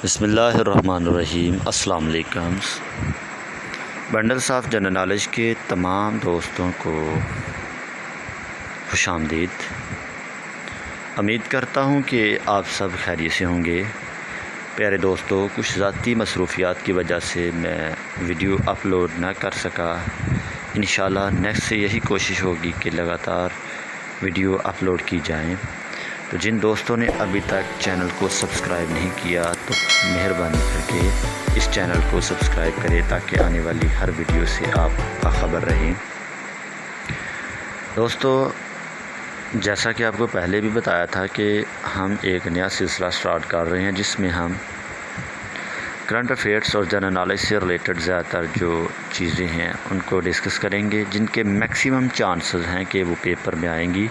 بسم اللہ الرحمن الرحیم۔ السلام علیکم۔ بنڈلز آف جنرل نالج کے تمام دوستوں کو خوش آمدید۔ امید کرتا ہوں کہ آپ سب خیریت سے ہوں گے۔ پیارے دوستوں، کچھ ذاتی مصروفیات کی وجہ سے میں ویڈیو اپلوڈ نہ کر سکا۔ انشاءاللہ نیکسٹ سے یہی کوشش ہوگی کہ لگاتار ویڈیو اپلوڈ کی جائیں۔ تو جن دوستوں نے ابھی تک چینل کو سبسکرائب نہیں کیا تو مہربانی کر کے اس چینل کو سبسکرائب کریں تاکہ آنے والی ہر ویڈیو سے آپ باخبر رہیں۔ دوستو، جیسا کہ آپ کو پہلے بھی بتایا تھا کہ ہم ایک نیا سلسلہ سٹارٹ کر رہے ہیں جس میں ہم کرنٹ افیئرس اور جنرل نالج سے ریلیٹڈ زیادہ تر جو چیزیں ہیں ان کو ڈسکس کریں گے، جن کے میکسیمم چانسز ہیں کہ وہ پیپر میں آئیں گی،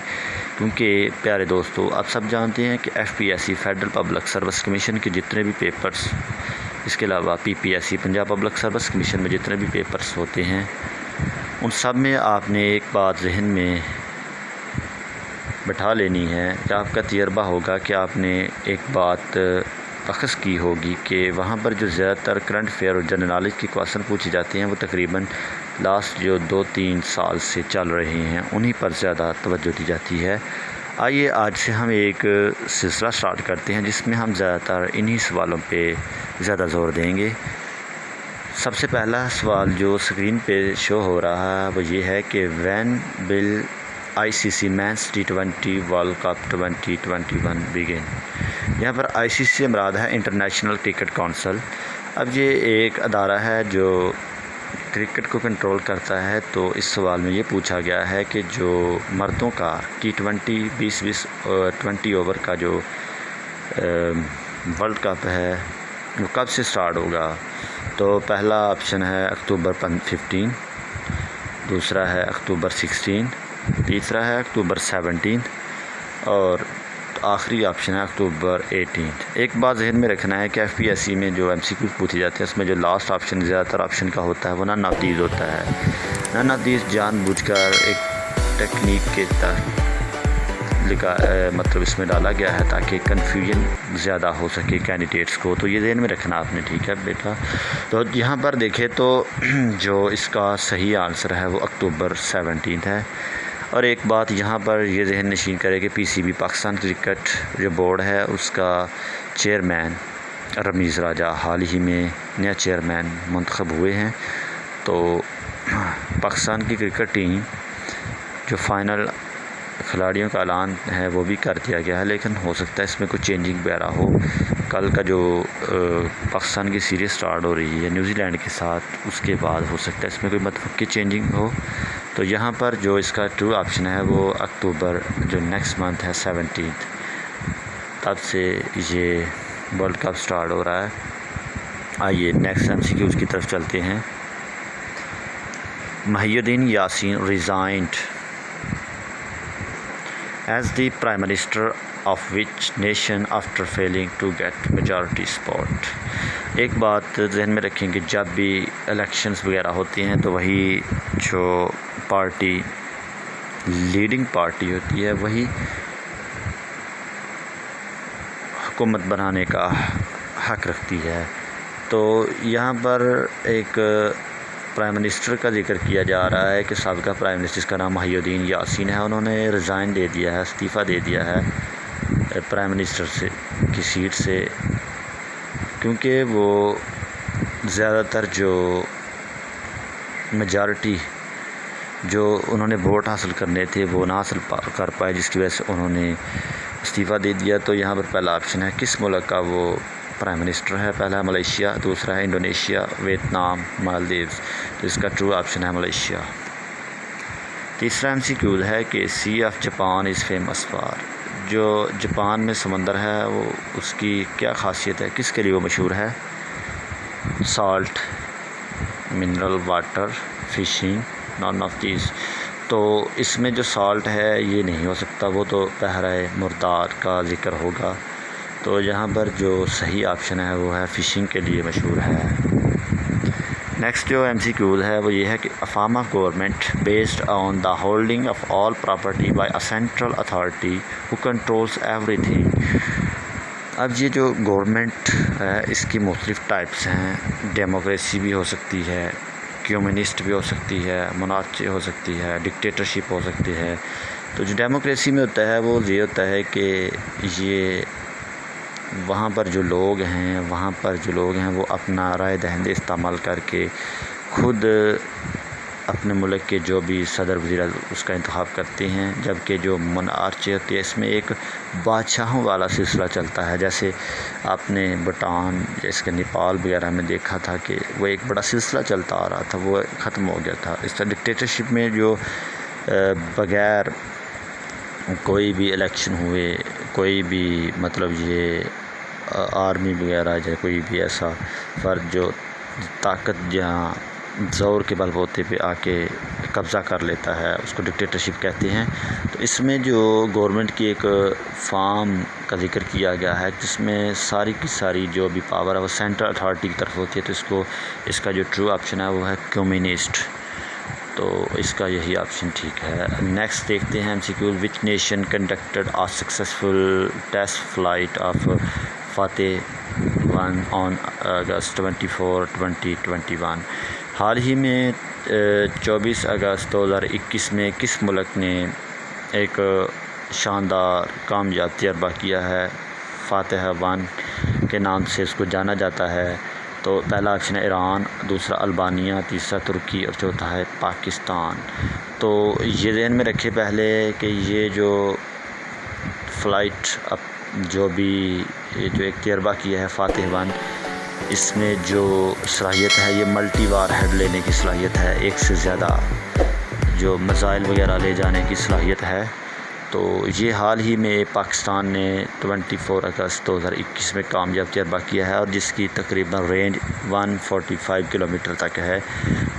کیونکہ پیارے دوستو آپ سب جانتے ہیں کہ FPSC federal public service commission کے جتنے بھی پیپرز، اس کے علاوہ PPSC Punjab public service commission میں جتنے بھی پیپرز ہوتے ہیں ان سب میں آپ نے ایک بات ذہن میں بٹھا لینی ہے کہ آپ کا تجربہ ہوگا کہ آپ نے ایک بات اخذ کی ہوگی کہ وہاں پر جو زیادہ تر کرنٹ افیئر اور جنرل نالج کی کویسچن پوچھی جاتی ہیں وہ تقریباً لاسٹ جو 2-3 سال سے چل رہے ہیں انہی پر زیادہ توجہ دی جاتی ہے۔ آئیے آج سے ہم ایک سلسلہ سٹارٹ کرتے ہیں جس میں ہم زیادہ تر انہی سوالوں پہ زیادہ زور دیں گے۔ سب سے پہلا سوال جو اسکرین پہ شو ہو رہا ہے وہ یہ ہے کہ when will ICC means T20 world cup 2021 بگن۔ یہاں پر ICC سے مراد ہے انٹرنیشنل کرکٹ کونسل۔ اب یہ ایک ادارہ ہے جو کرکٹ کو کنٹرول کرتا ہے، تو اس سوال میں یہ پوچھا گیا ہے کہ جو مردوں کا T20 20 اوور کا جو ورلڈ کپ ہے وہ کب سے سٹارٹ ہوگا؟ تو پہلا آپشن ہے اکتوبر 15، دوسرا ہے اکتوبر 16، تیسرا ہے اکتوبر 17 اور آخری آپشن ہے اکتوبر 18۔ ایک بات ذہن میں رکھنا ہے کہ FPSC میں جو MCQ پوچھی جاتی ہے اس میں جو لاسٹ آپشن زیادہ تر آپشن کا ہوتا ہے وہ نان نافذ ہوتا ہے۔ نان نافذ جان بوجھ کر ایک ٹیکنیک کے تحت مطلب اس میں ڈالا گیا ہے تاکہ کنفیوژن زیادہ ہو سکے کینڈیڈیٹس کو، تو یہ ذہن میں رکھنا آپ نے، ٹھیک ہے بیٹا؟ تو یہاں پر دیکھیں تو جو اس کا صحیح آنسر ہے وہ اکتوبر 17 ہے۔ اور ایک بات یہاں پر یہ ذہن نشین کرے کہ PCB پاکستان کرکٹ جو بورڈ ہے اس کا چیئرمین رمیز راجہ حال ہی میں نیا چیئرمین منتخب ہوئے ہیں۔ تو پاکستان کی کرکٹ ٹیم جو فائنل کھلاڑیوں کا اعلان ہے وہ بھی کر دیا گیا ہے، لیکن ہو سکتا ہے اس میں کوئی چینجنگ وغیرہ ہو۔ کل کا جو پاکستان کی سیریز سٹارٹ ہو رہی ہے نیوزی لینڈ کے ساتھ، اس کے بعد ہو سکتا ہے اس میں کوئی متفقی چینجنگ ہو۔ تو یہاں پر جو اس کا ٹرو آپشن ہے وہ اکتوبر جو نیکسٹ منتھ ہے 17، تب سے یہ ورلڈ کپ سٹارٹ ہو رہا ہے۔ آئیے نیکسٹ MCQ کی طرف چلتے ہیں۔ محی الدین Yasin resigned as the Prime Minister of which nation after failing to get majority support۔ ایک بات ذہن میں رکھیں کہ جب بھی الیکشنز وغیرہ ہوتی ہیں تو وہی جو پارٹی لیڈنگ پارٹی ہوتی ہے وہی حکومت بنانے کا حق رکھتی ہے۔ تو یہاں پر ایک پرائم منسٹر کا ذکر کیا جا رہا ہے کہ سابقہ پرائم منسٹر کا نام محی الدین یاسین ہے، انہوں نے ریزائن دے دیا ہے، استعفیٰ دے دیا ہے پرائم منسٹر کی سیٹ سے، کیونکہ وہ زیادہ تر جو میجارٹی جو انہوں نے ووٹ حاصل کرنے تھے وہ نہ حاصل کر پائے، جس کی وجہ سے انہوں نے استعفیٰ دے دیا۔ تو یہاں پر پہلا آپشن ہے کس ملک کا وہ پرائم منسٹر ہے؟ پہلا ہے ملیشیا، دوسرا ہے انڈونیشیا، ویتنام، مالدیوز۔ تو اس کا ٹرو آپشن ہے ملیشیا۔ تیسرا MCQ ہے کہ sea of Japan is famous for. جو جاپان میں سمندر ہے وہ اس کی کیا خاصیت ہے، کس کے لیے وہ مشہور ہے؟ Salt, mineral water, fishing, none of these. تو اس میں جو سالٹ ہے یہ نہیں ہو سکتا، وہ تو بحیرہ مردار کا ذکر ہوگا۔ تو یہاں پر جو صحیح آپشن ہے وہ ہے فشنگ کے لیے مشہور ہے۔ نیکسٹ جو MCQ ہے وہ یہ ہے کہ form of government based on the holding of all property by a central authority who controls every thing. اب یہ جو گورنمنٹ ہے اس کی مختلف ٹائپس ہیں، ڈیموکریسی بھی ہو سکتی ہے، کمیونسٹ بھی ہو سکتی ہے، مونارچی ہو سکتی ہے، ڈکٹیٹرشپ ہو سکتی ہے۔ تو جو ڈیموکریسی میں ہوتا ہے وہ یہ ہوتا ہے کہ یہ وہاں پر جو لوگ ہیں وہ اپنا رائے دہندے استعمال کر کے خود اپنے ملک کے جو بھی صدر وزیر اس کا انتخاب کرتے ہیں، جبکہ جو مونارچی ہوتی ہے اس میں ایک بادشاہوں والا سلسلہ چلتا ہے، جیسے آپ نے بھوٹان جیسے کہ نیپال وغیرہ میں دیکھا تھا کہ وہ ایک بڑا سلسلہ چلتا آ رہا تھا، وہ ختم ہو گیا تھا۔ اس طرح ڈکٹیٹرشپ میں جو بغیر کوئی بھی الیکشن ہوئے، کوئی بھی یہ آرمی وغیرہ یا کوئی بھی ایسا فرد جو طاقت جہاں زور کے بل بوتے پہ آ کے قبضہ کر لیتا ہے، اس کو ڈکٹیٹرشپ کہتے ہیں۔ تو اس میں جو گورنمنٹ کی ایک فارم کا ذکر کیا گیا ہے جس میں ساری کی ساری جو بھی پاور ہے وہ سینٹرل اتھارٹی کی طرف ہوتی ہے، تو اس کا جو ٹرو آپشن ہے وہ ہے کمیونسٹ، تو اس کا یہی آپشن ٹھیک ہے۔ نیکسٹ دیکھتے ہیں MCQ، which nation conducted a successful test flight of Fatah 1 آن اگست 24، 2021۔ حال ہی میں 24 اگست 2021 میں کس ملک نے ایک شاندار کامیاب تجربہ کیا ہے؟ فاتح 1 کے نام سے اس کو جانا جاتا ہے۔ تو پہلا آپشن ہے ایران، دوسرا البانیہ، تیسرا ترکی اور چوتھا ہے پاکستان۔ تو یہ ذہن میں رکھے پہلے کہ یہ جو فلائٹ جو ایک تجربہ کیا ہے فاتح 1، اس میں جو صلاحیت ہے یہ ملٹی وار ہیڈ لینے کی صلاحیت ہے، ایک سے زیادہ جو میزائل وغیرہ لے جانے کی صلاحیت ہے۔ تو یہ حال ہی میں پاکستان نے 24 اگست 2021 میں کامیاب تجربہ کیا ہے، اور جس کی تقریباً رینج 145 کلومیٹر تک ہے۔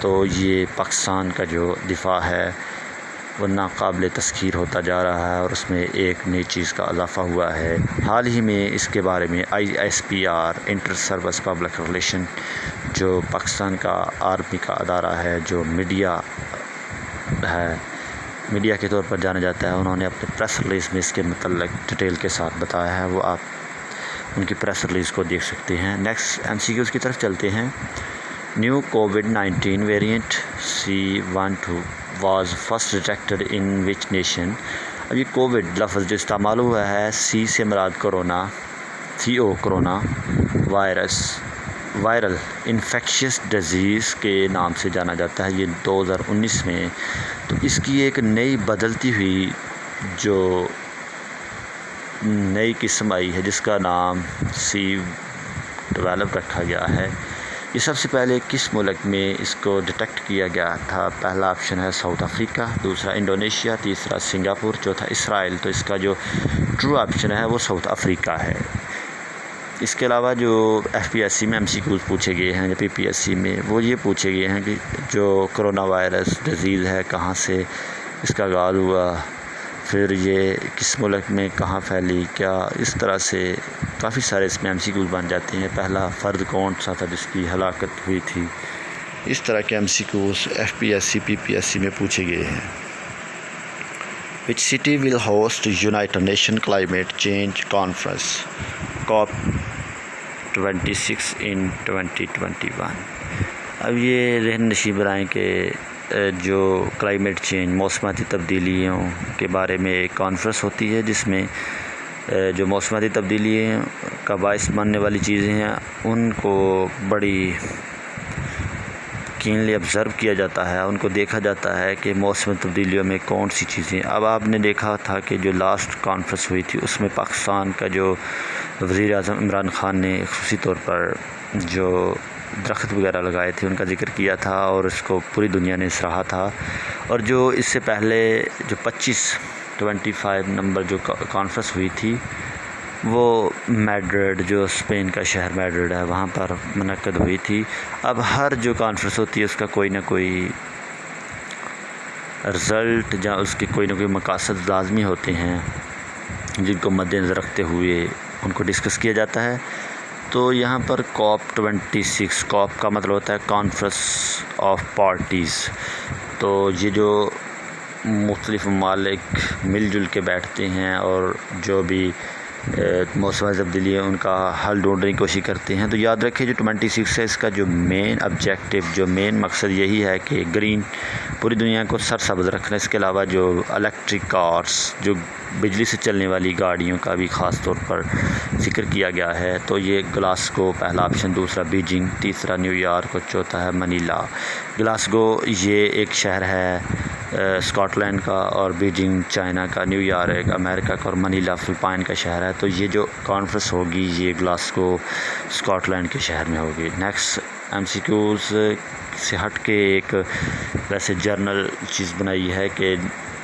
تو یہ پاکستان کا جو دفاع ہے وہ ناقابل تسخیر ہوتا جا رہا ہے، اور اس میں ایک نئی چیز کا اضافہ ہوا ہے۔ حال ہی میں اس کے بارے میں ISPR inter service public relation جو پاکستان کا آرمی کا ادارہ ہے، جو میڈیا کے طور پر جانا جاتا ہے، انہوں نے اپنے پریس ریلیز میں اس کے متعلق ڈیٹیل کے ساتھ بتایا ہے، وہ آپ ان کی پریس ریلیز کو دیکھ سکتے ہیں۔ نیکسٹ MCQs کی طرف چلتے ہیں۔ New COVID-19 variant C12 was first detected in which nation? اب یہ کووڈ لفظ جو استعمال ہوا ہے، C سے مراد corona, corona viral infectious disease کے نام سے جانا جاتا ہے۔ یہ 2019 میں، تو اس کی ایک نئی بدلتی ہوئی جو نئی قسم آئی ہے جس کا نام C12 رکھا گیا ہے۔ یہ سب سے پہلے کس ملک میں اس کو ڈیٹیکٹ کیا گیا تھا؟ پہلا آپشن ہے ساؤتھ افریقہ، دوسرا انڈونیشیا، تیسرا سنگاپور، چوتھا اسرائیل۔ تو اس کا جو ٹرو آپشن ہے وہ ساؤتھ افریقہ ہے۔ اس کے علاوہ جو FPSC میں MCQs پوچھے گئے ہیں یا PPSC میں، وہ یہ پوچھے گئے ہیں کہ جو کرونا وائرس ڈیزیز ہے کہاں سے اس کا آغاز ہوا، پھر یہ کس ملک میں کہاں پھیلی، کیا اس طرح سے کافی سارے اس میں MCQs بن جاتے ہیں۔ پہلا فرد کون سا تھا جس کی ہلاکت ہوئی تھی، اس طرح کے MCQs FPSC PPSC میں پوچھے گئے ہیں۔ Which city will host United Nations Climate Change Conference COP26 in 2021؟ اب یہ ذہن نشین بنائیں کہ جو کلائمیٹ چینج موسمیاتی تبدیلیوں کے بارے میں ایک کانفرنس ہوتی ہے، جس میں جو موسمیاتی تبدیلیوں کا باعث بننے والی چیزیں ہیں ان کو بڑی کینلی آبزرو کیا جاتا ہے، ان کو دیکھا جاتا ہے کہ موسم تبدیلیوں میں کون سی چیزیں۔ اب آپ نے دیکھا تھا کہ جو لاسٹ کانفرنس ہوئی تھی اس میں پاکستان کا جو وزیر اعظم عمران خان نے خصوصی طور پر جو درخت وغیرہ لگائے تھے ان کا ذکر کیا تھا، اور اس کو پوری دنیا نے سراہا تھا۔ اور جو اس سے پہلے جو 25 نمبر جو کانفرنس ہوئی تھی وہ میڈرڈ، جو اسپین کا شہر میڈرڈ ہے، وہاں پر منعقد ہوئی تھی۔ اب ہر جو کانفرنس ہوتی ہے اس کا کوئی نہ کوئی رزلٹ یا اس کے کوئی نہ کوئی مقاصد لازمی ہوتے ہیں جن کو مد نظر رکھتے ہوئے ان کو ڈسکس کیا جاتا ہے۔ تو یہاں پر COP26، COP کا مطلب ہوتا ہے کانفرنس آف پارٹیز۔ تو یہ جو مختلف ممالک مل جل کے بیٹھتے ہیں اور جو بھی موسم تبدیلی ہے ان کا حل ڈھونڈنے کی کوشش کرتے ہیں۔ تو یاد رکھیں جو 26 ہے اس کا جو مین آبجیکٹیو جو مین مقصد یہی ہے کہ گرین پوری دنیا کو سرسبز رکھنا۔ اس کے علاوہ جو الیکٹرک کارس جو بجلی سے چلنے والی گاڑیوں کا بھی خاص طور پر ذکر کیا گیا ہے۔ تو یہ گلاسگو پہلا آپشن، دوسرا بیجنگ، تیسرا نیو یارک اور چوتھا ہے منیلا۔ گلاسگو یہ ایک شہر ہے اسکاٹ لینڈ کا، اور بیجنگ چائنا کا، نیو یارک امریکہ کا اور منیلا فلپائن کا شہر ہے۔ تو یہ جو کانفرنس ہوگی یہ گلاسگو اسکاٹ لینڈ کے شہر میں ہوگی۔ نیکسٹ MCQs سے ہٹ کے ایک ویسے جرنل چیز بنائی ہے کہ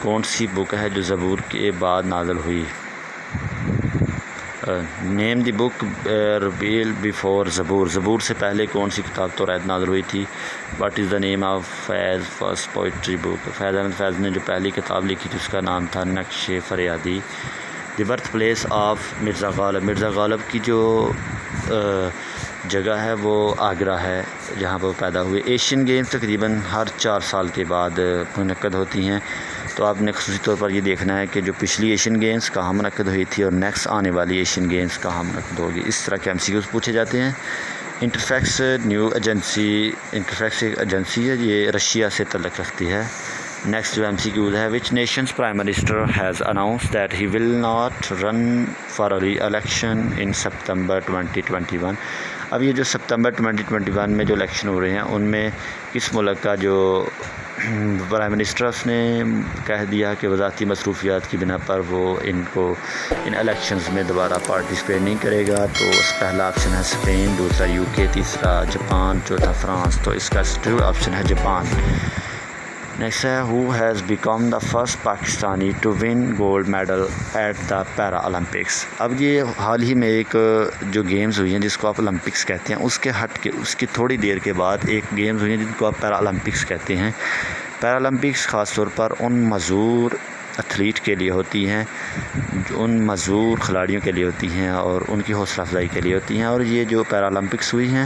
کون سی بک ہے جو زبور کے بعد نازل ہوئی۔ نیم دی بک ریویل بیفور زبور، زبور سے پہلے کون سی کتاب توریت نازل ہوئی تھی۔ What is the name of Faiz first poetry book, Faiz Ahmad Faiz نے جو پہلی کتاب لکھی تھی اس کا نام تھا Naqsh Faryadi. The birth place of Mirza Ghalib, Mirza غالب کی جو جگہ ہے وہ آگرہ ہے جہاں پر وہ پیدا ہوئے۔ ایشین گیمز تقریباً ہر 4 سال کے بعد منعقد ہوتی ہیں۔ تو آپ نے خصوصی طور پر یہ دیکھنا ہے کہ جو پچھلی ایشین گیمز کہاں منعقد ہوئی تھی اور نیکسٹ آنے والی ایشین گیمز کہاں منعقد ہوگی۔ اس طرح کے MCQs پوچھے جاتے ہیں۔ انٹرفیکس نیو ایجنسی، انٹرفیکس ایک ایجنسی ہے، یہ رشیا سے تعلق رکھتی ہے۔ نیکسٹ جو MCQs ہے، which nations prime minister has announce that he will not run for reelection in September 2021۔ اب یہ جو سپتمبر 2021 میں جو الیکشن ہو رہے ہیں ان میں کس ملک کا جو پرائم منسٹر اس نے کہہ دیا کہ وزارتی مصروفیات کی بنا پر وہ ان الیکشنز میں دوبارہ پارٹیسپیٹ نہیں کرے گا۔ تو پہلا آپشن ہے اسپین، دوسرا UK، تیسرا جاپان، چوتھا فرانس۔ تو اس کا ٹرو آپشن ہے جاپان۔ نیکسٹ ہے who has become the first Pakistani to win gold medal at the para Olympics. اب یہ حال ہی میں ایک جو گیمز ہوئی ہیں جس کو آپ اولمپکس کہتے ہیں اس کے ہٹ کے اس کی تھوڑی دیر کے بعد ایک گیمز ہوئی ہیں جن کو آپ پیرا اولمپکس کہتے ہیں۔ پیرا اولمپکس خاص طور پر ان معذور ایتھلیٹ کے لیے ہوتی ہیں، ان معذور کھلاڑیوں کے لیے ہوتی ہیں اور ان کی حوصلہ افزائی کے لیے ہوتی ہیں۔ اور یہ جو پیرا اولمپکس ہوئی ہیں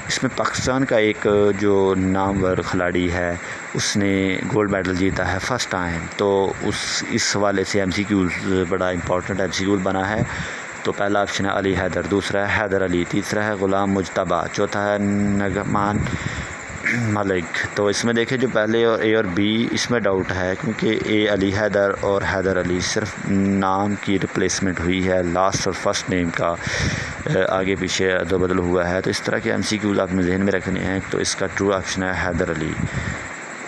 اس میں پاکستان کا ایک جو نامور کھلاڑی ہے اس نے گولڈ میڈل جیتا ہے فرسٹ ٹائم۔ تو اس حوالے سے MCQ بڑا امپورٹنٹ MCQ بنا ہے۔ تو پہلا آپشن ہے علی حیدر، دوسرا ہے حیدر علی، تیسرا ہے غلام مجتبیٰ، چوتھا ہے نگمان ملک۔ تو اس میں دیکھیں جو پہلے اور A اور B اس میں ڈاؤٹ ہے کیونکہ A علی حیدر اور حیدر علی صرف نام کی ریپلیسمنٹ ہوئی ہے، لاسٹ اور فرسٹ نیم کا آگے پیچھے ادل بدل ہوا ہے۔ تو اس طرح کے MCQs آپ نے ذہن میں رکھنے ہیں۔ تو اس کا ٹرو آپشن ہے حیدر علی۔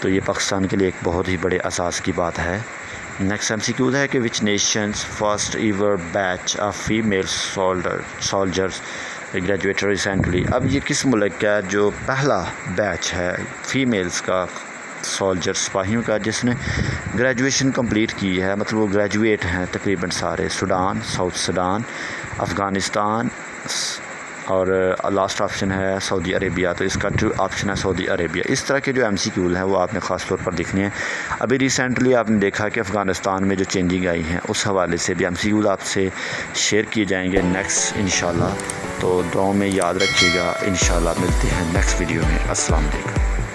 تو یہ پاکستان کے لیے ایک بہت ہی بڑے اساس کی بات ہے۔ نیکسٹ MCQs ہے کہ which nations first ever batch of female soldiers graduated recently. اب یہ کس ملک کا جو پہلا بیچ ہے فیمیلز کا سولجر سپاہیوں کا جس نے گریجویشن کمپلیٹ کی ہے، مطلب وہ گریجویٹ ہیں تقریباً سارے۔ سوڈان، ساؤتھ سوڈان، افغانستان اور لاسٹ آپشن ہے سعودی عربیہ۔ تو اس کا ٹرو آپشن ہے سعودی عربیہ۔ اس طرح کے جو MCQs ہیں وہ آپ نے خاص طور پر دیکھنے ہیں۔ ابھی ریسنٹلی آپ نے دیکھا کہ افغانستان میں جو چینجنگ آئی ہیں اس حوالے سے بھی MCQs آپ سے شیئر کیے جائیں گے نیکسٹ انشاءاللہ۔ تو دعاؤں میں یاد رکھیے گا، انشاءاللہ ملتے ہیں نیکسٹ ویڈیو میں۔ السلام علیکم۔